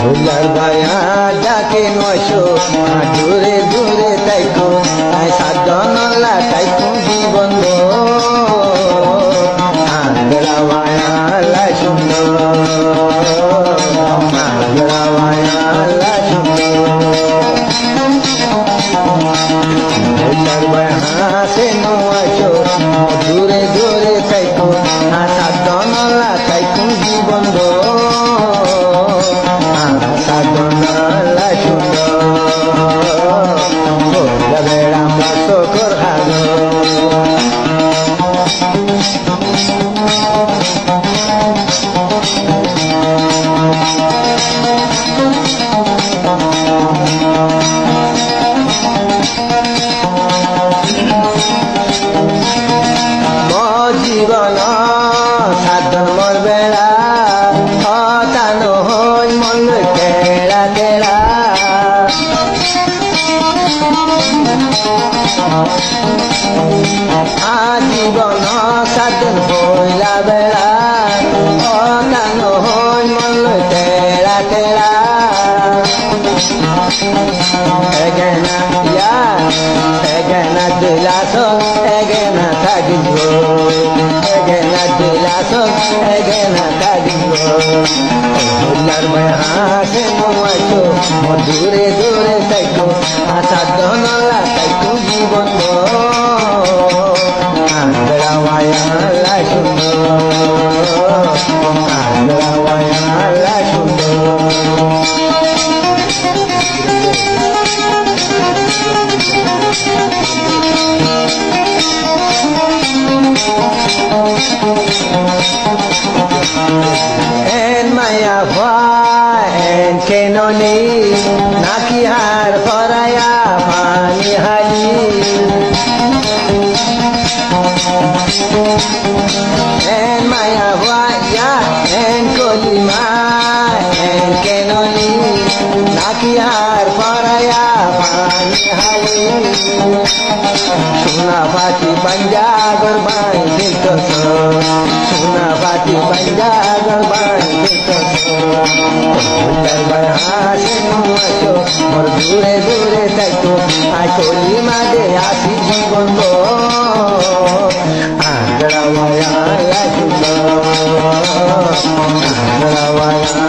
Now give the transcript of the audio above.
ভোলার ভায়া ডাকে নয়শো দূরে দূরে তাইকো সাধনলা তাইকো জীবন আগ্রা ভায়া লাই সুন্দর আগ্রা ভায়া লাই সুন্দর ভোলার ভায়া হাসে নয়শো দূরে দূরে তাইকো সাধনলা তাইকো জীবন জীবন সাধন মর বেড়া হতানো হই মন কেড়া কেড়া আজীবন সাধন হইলা বেড়া হতানো হই মন কেড়া কেড়া এগেনা ইয়া এগেনা দিলাস এগেনা থাকিব এগেনা দিলাস এগেনা থাকিব ভোলার ভায়া হাসে নয়শো দূরে দূরে তাইকো সাধনলা তাইকো জীবন আগ্রা ভায়া লাই সুন্দর আগ্রা ভায়া লাই সুন্দর En maya fai en kenoni naki har paraya pani hali en maya fai ya en kolima en kenoni naki har paraya pani hali Suna pati panjagar bai dito Suna pati panjagar bai dito Bundar bai hase nuacho Mor dure dure taiko Ay koli made asi jibon go Agra vaya la chundo Agra vaya